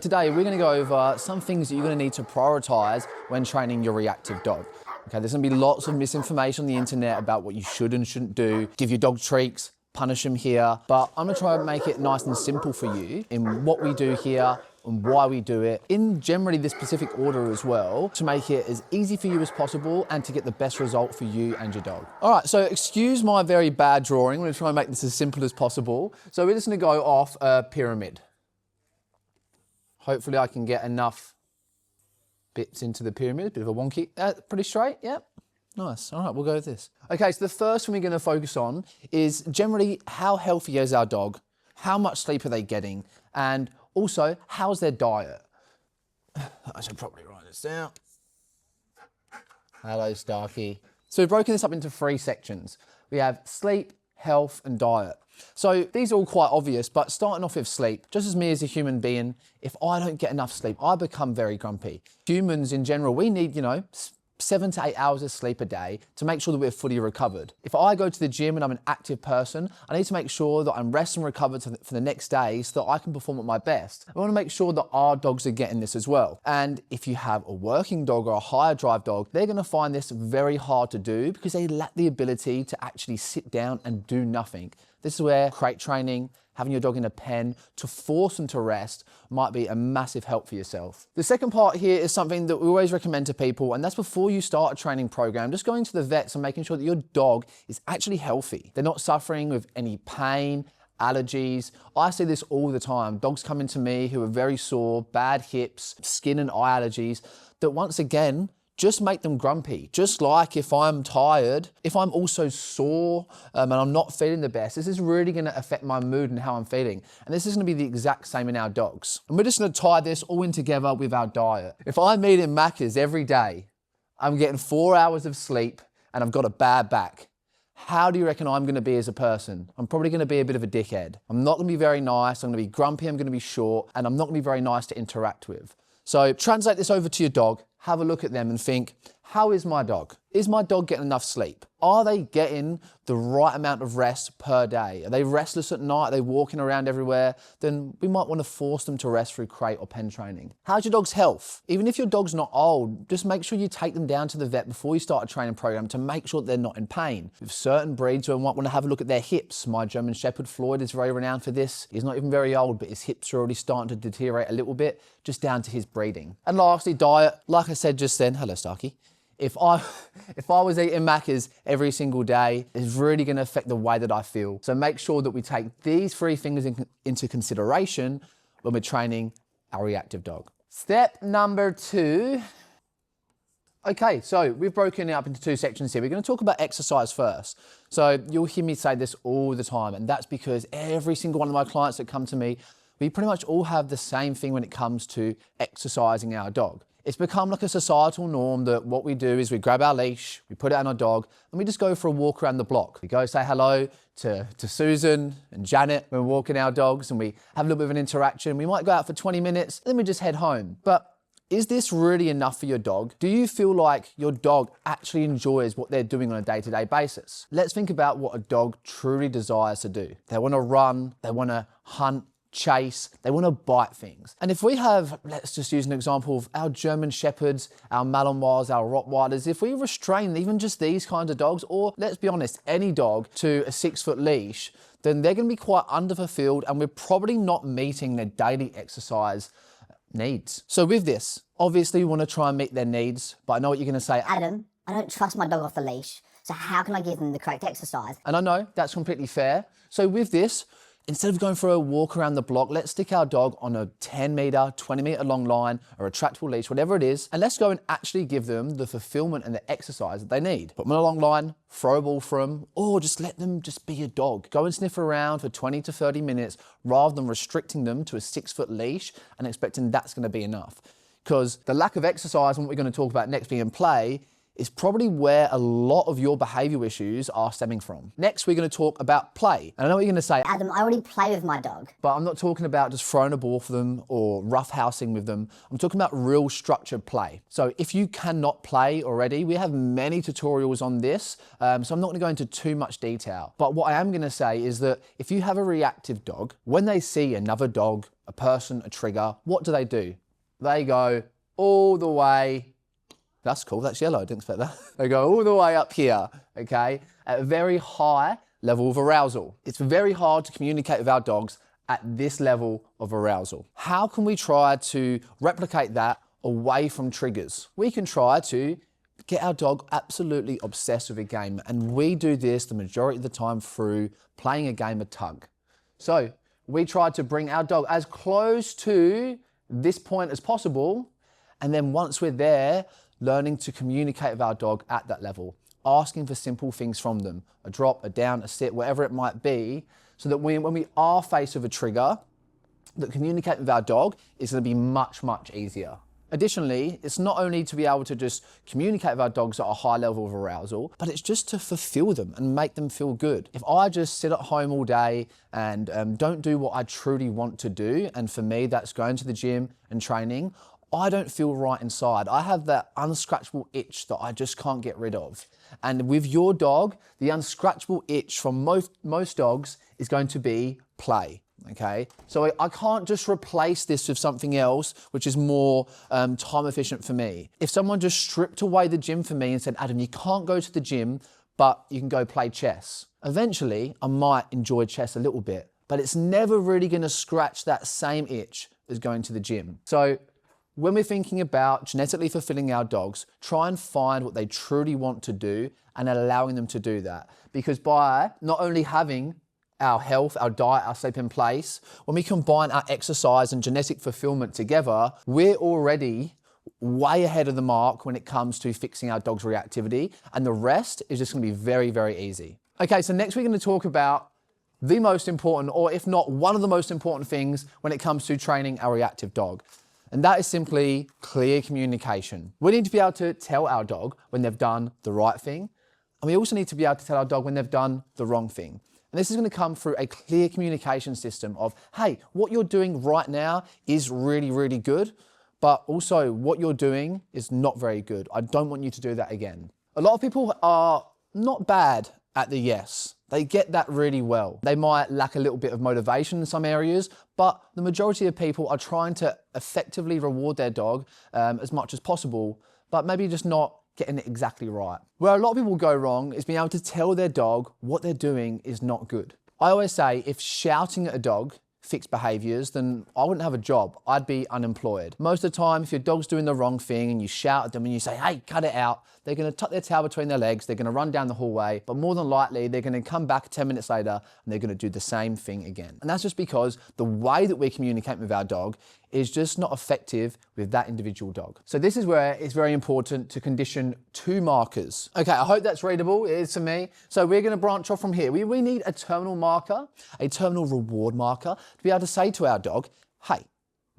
Today we're going to go over some things that you're going to need to prioritise when training your reactive dog. Okay, there's going to be lots of misinformation on the internet about what you should and shouldn't do. Give your dog treats, punish them here, but I'm going to try and make it nice and simple for you in what we do here and why we do it, in generally this specific order as well, to make it as easy for you as possible and to get the best result for you and your dog. All right, so excuse my very bad drawing. I'm going to try and make this as simple as possible. So we're just going to go off a pyramid. Hopefully I can get enough bits into the pyramid, bit of a wonky, pretty straight, yep. Nice, all right, we'll go with this. Okay, so the first one we're gonna focus on is generally how healthy is our dog, how much sleep are they getting, and also how's their diet. I should probably write this down. Hello, Starkey. So we've broken this up into 3 sections. We have sleep, health, and diet. So these are all quite obvious, but starting off with sleep, just as me as a human being, if I don't get enough sleep, I become very grumpy. Humans in general, we need, 7 to 8 hours of sleep a day to make sure that we're fully recovered. If I go to the gym and I'm an active person, I need to make sure that I'm rested and recovered for the next day so that I can perform at my best. I want to make sure that our dogs are getting this as well. And if you have a working dog or a higher drive dog, they're going to find this very hard to do because they lack the ability to actually sit down and do nothing. This is where crate training, having your dog in a pen to force them to rest might be a massive help for yourself. The second part here is something that we always recommend to people, and that's before you start a training program, just going to the vets and making sure that your dog is actually healthy. They're not suffering with any pain, allergies. I see this all the time. Dogs come into me who are very sore, bad hips, skin and eye allergies, that once again, just make them grumpy. Just like if I'm tired, if I'm also sore and I'm not feeling the best, this is really gonna affect my mood and how I'm feeling. And this is gonna be the exact same in our dogs. And we're just gonna tie this all in together with our diet. If I'm eating Macca's every day, I'm getting 4 hours of sleep and I've got a bad back, how do you reckon I'm gonna be as a person? I'm probably gonna be a bit of a dickhead. I'm not gonna be very nice, I'm gonna be grumpy, I'm gonna be short, and I'm not gonna be very nice to interact with. So translate this over to your dog, have a look at them and think, how is my dog? Is my dog getting enough sleep? Are they getting the right amount of rest per day? Are they restless at night? Are they walking around everywhere? Then we might want to force them to rest through crate or pen training. How's your dog's health? Even if your dog's not old, just make sure you take them down to the vet before you start a training program to make sure that they're not in pain. With certain breeds, we might want to have a look at their hips. My German Shepherd Floyd is very renowned for this. He's not even very old, but his hips are already starting to deteriorate a little bit, just down to his breeding. And lastly, diet. Like I said just then, hello Starkey. If I was eating Macca's every single day, it's really gonna affect the way that I feel. So make sure that we take these 3 things into consideration when we're training our reactive dog. Step number 2. Okay, so we've broken it up into 2 sections here. We're gonna talk about exercise first. So you'll hear me say this all the time, and that's because every single one of my clients that come to me, we pretty much all have the same thing when it comes to exercising our dog. It's become like a societal norm that what we do is we grab our leash, we put it on our dog, and we just go for a walk around the block. We go say hello to Susan and Janet when we're walking our dogs, and we have a little bit of an interaction. We might go out for 20 minutes, then we just head home. But is this really enough for your dog? Do you feel like your dog actually enjoys what they're doing on a day-to-day basis? Let's think about what a dog truly desires to do. They want to run, they want to hunt, chase, they want to bite things. And if we have, let's just use an example of our German Shepherds, our Malinois, our Rottweilers, if we restrain even just these kinds of dogs, or let's be honest, any dog to a 6-foot leash, then they're going to be quite underfulfilled and we're probably not meeting their daily exercise needs. So with this, obviously we want to try and meet their needs, but I know what you're going to say. Adam, I don't trust my dog off the leash, so how can I give them the correct exercise? And I know that's completely fair. So with this, instead of going for a walk around the block, let's stick our dog on a 10 meter, 20 meter long line, a retractable leash, whatever it is, and let's go and actually give them the fulfillment and the exercise that they need. Put them on a long line, throw a ball for them, or just let them just be a dog. Go and sniff around for 20 to 30 minutes rather than restricting them to a 6-foot leash and expecting that's going to be enough. Because the lack of exercise and what we're going to talk about next being play is probably where a lot of your behaviour issues are stemming from. Next, we're going to talk about play. And I know what you're going to say, Adam, I already play with my dog. but I'm not talking about just throwing a ball for them or roughhousing with them. I'm talking about real structured play. So if you cannot play already, we have many tutorials on this. So I'm not going to go into too much detail. But what I am going to say is that if you have a reactive dog, when they see another dog, a person, a trigger, what do? They go all the way. That's cool, that's yellow, I didn't expect that. They go all the way up here, okay, at a very high level of arousal. It's very hard to communicate with our dogs at this level of arousal. How can we try to replicate that away from triggers? We can try to get our dog absolutely obsessed with a game, and we do this the majority of the time through playing a game of tug. So we try to bring our dog as close to this point as possible, and then once we're there, learning to communicate with our dog at that level, asking for simple things from them, a drop, a down, a sit, whatever it might be, so that when we are faced with a trigger, that communicating with our dog is going to be much, much easier. Additionally, it's not only to be able to just communicate with our dogs at a high level of arousal, but it's just to fulfill them and make them feel good. If I just sit at home all day and don't do what I truly want to do, and for me that's going to the gym and training, I don't feel right inside. I have that unscratchable itch that I just can't get rid of. And with your dog, the unscratchable itch from most dogs is going to be play, okay? So I can't just replace this with something else, which is more time efficient for me. If someone just stripped away the gym for me and said, Adam, you can't go to the gym, but you can go play chess. Eventually, I might enjoy chess a little bit, but it's never really gonna scratch that same itch as going to the gym. So when we're thinking about genetically fulfilling our dogs, try and find what they truly want to do and allowing them to do that. Because by not only having our health, our diet, our sleep in place, when we combine our exercise and genetic fulfillment together, we're already way ahead of the mark when it comes to fixing our dog's reactivity, and the rest is just going to be very, very easy. Okay, so next we're going to talk about the most important, or if not one of the most important things when it comes to training our reactive dog. And that is simply clear communication. We need to be able to tell our dog when they've done the right thing, and we also need to be able to tell our dog when they've done the wrong thing. And this is going to come through a clear communication system of, hey, what you're doing right now is really, really good, but also what you're doing is not very good. I don't want you to do that again. A lot of people are not bad at the yes. They get that really well. They might lack a little bit of motivation in some areas, but the majority of people are trying to effectively reward their dog as much as possible, but maybe just not getting it exactly right. Where a lot of people go wrong is being able to tell their dog what they're doing is not good. I always say if shouting at a dog fixed behaviours, then I wouldn't have a job. I'd be unemployed. Most of the time, if your dog's doing the wrong thing and you shout at them and you say, hey, cut it out, they're going to tuck their tail between their legs, they're going to run down the hallway, but more than likely, they're going to come back 10 minutes later and they're going to do the same thing again. And that's just because the way that we communicate with our dog is just not effective with that individual dog. So this is where it's very important to condition 2 markers. Okay, I hope that's readable. It is to me. So we're going to branch off from here. We need a terminal marker, a terminal reward marker, to be able to say to our dog, hey,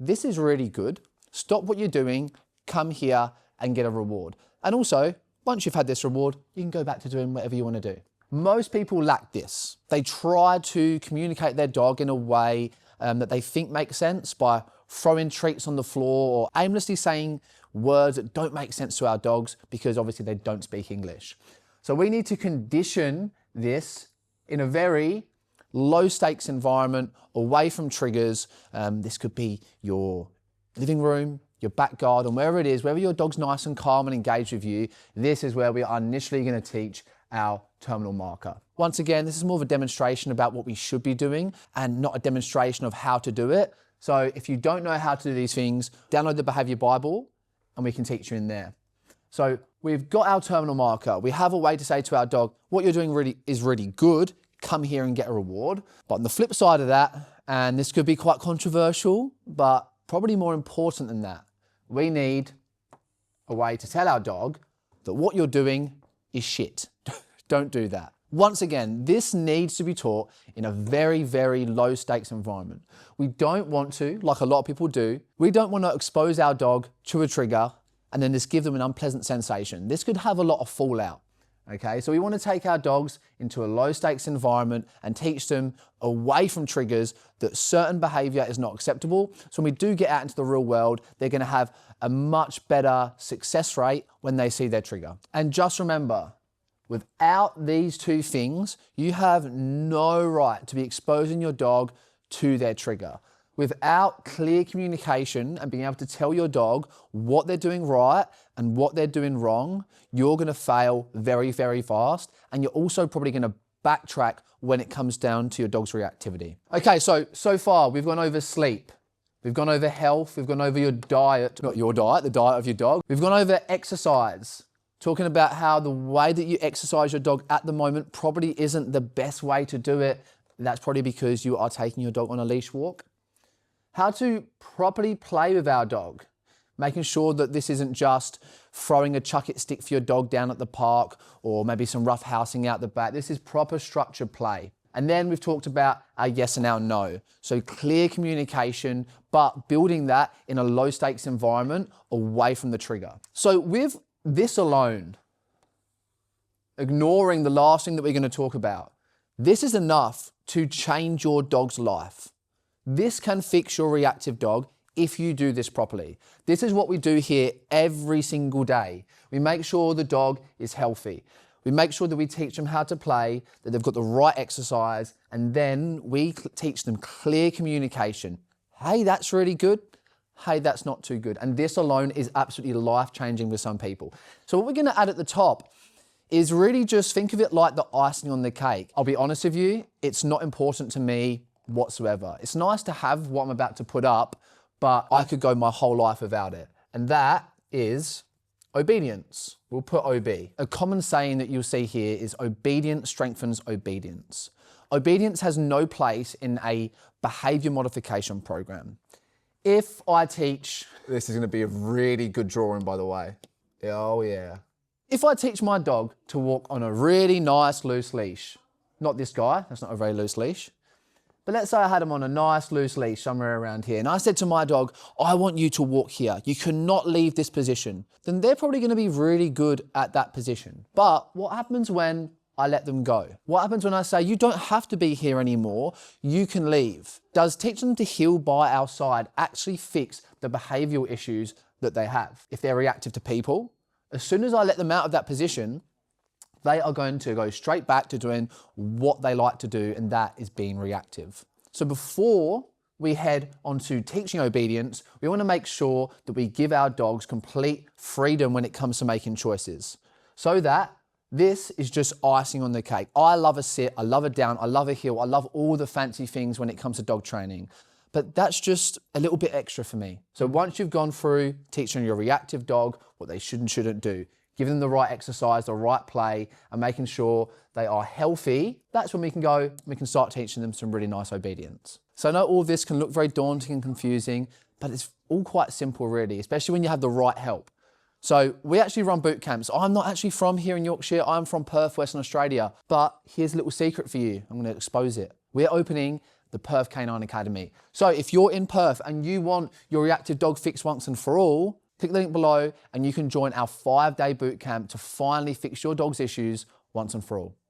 this is really good. Stop what you're doing, come here and get a reward. And also, once you've had this reward, you can go back to doing whatever you want to do. Most people lack this. They try to communicate their dog in a way that they think makes sense by throwing treats on the floor or aimlessly saying words that don't make sense to our dogs because obviously they don't speak English. So we need to condition this in a very low stakes environment, away from triggers. This could be your living room, your back garden, wherever it is, wherever your dog's nice and calm and engaged with you, this is where we are initially going to teach our terminal marker. Once again, this is more of a demonstration about what we should be doing and not a demonstration of how to do it. So if you don't know how to do these things, download the Behaviour Bible and we can teach you in there. So we've got our terminal marker. We have a way to say to our dog, what you're doing is really good. Come here and get a reward. But on the flip side of that, and this could be quite controversial, but probably more important than that, we need a way to tell our dog that what you're doing is shit. Don't do that. Once again, this needs to be taught in a very, very low stakes environment. We don't want to, like a lot of people do, we don't want to expose our dog to a trigger and then just give them an unpleasant sensation. This could have a lot of fallout. Okay, so we want to take our dogs into a low stakes environment and teach them away from triggers that certain behavior is not acceptable. So when we do get out into the real world, they're going to have a much better success rate when they see their trigger. And just remember, without these two things, you have no right to be exposing your dog to their trigger. Without clear communication and being able to tell your dog what they're doing right and what they're doing wrong, you're going to fail very, very fast. And you're also probably going to backtrack when it comes down to your dog's reactivity. Okay, so far we've gone over sleep. We've gone over health. We've gone over your diet, not your diet, the diet of your dog. We've gone over exercise, talking about how the way that you exercise your dog at the moment probably isn't the best way to do it. That's probably because you are taking your dog on a leash walk. How to properly play with our dog, making sure that this isn't just throwing a chuck it stick for your dog down at the park or maybe some rough housing out the back. This is proper structured play. And then we've talked about our yes and our no. So clear communication, but building that in a low stakes environment away from the trigger. So with this alone, ignoring the last thing that we're going to talk about, this is enough to change your dog's life. This can fix your reactive dog if you do this properly. This is what we do here every single day. We make sure the dog is healthy. We make sure that we teach them how to play, that they've got the right exercise, and then we teach them clear communication. Hey, that's really good. Hey, that's not too good. And this alone is absolutely life-changing with some people. So what we're going to add at the top is really just think of it like the icing on the cake. I'll be honest with you, it's not important to me whatsoever. It's nice to have what I'm about to put up, but I could go my whole life without it. And that is obedience. We'll put OB. A common saying that you'll see here is obedience strengthens obedience. Obedience has no place in a behavior modification program. If I teach, this is going to be a really good drawing, by the way. Oh yeah. If I teach my dog to walk on a really nice loose leash, not this guy, that's not a very loose leash, but let's say I had him on a nice loose leash somewhere around here, and I said to my dog, I want you to walk here. You cannot leave this position. Then they're probably going to be really good at that position. But what happens when I let them go? What happens when I say, you don't have to be here anymore, you can leave? Does teaching them to heel by our side actually fix the behavioural issues that they have? If they're reactive to people, as soon as I let them out of that position, they are going to go straight back to doing what they like to do, and that is being reactive. So before we head on to teaching obedience, we want to make sure that we give our dogs complete freedom when it comes to making choices. So that this is just icing on the cake. I love a sit, I love a down, I love a heel, I love all the fancy things when it comes to dog training. But that's just a little bit extra for me. So once you've gone through teaching your reactive dog what they should and shouldn't do, giving them the right exercise, the right play, and making sure they are healthy, that's when we can start teaching them some really nice obedience. So I know all of this can look very daunting and confusing, but it's all quite simple really, especially when you have the right help. So we actually run boot camps. I'm not actually from here in Yorkshire, I'm from Perth, Western Australia, but here's a little secret for you. I'm gonna expose it. We're opening the Perth Canine Academy. So if you're in Perth and you want your reactive dog fixed once and for all, click the link below and you can join our 5-day boot camp to finally fix your dog's issues once and for all.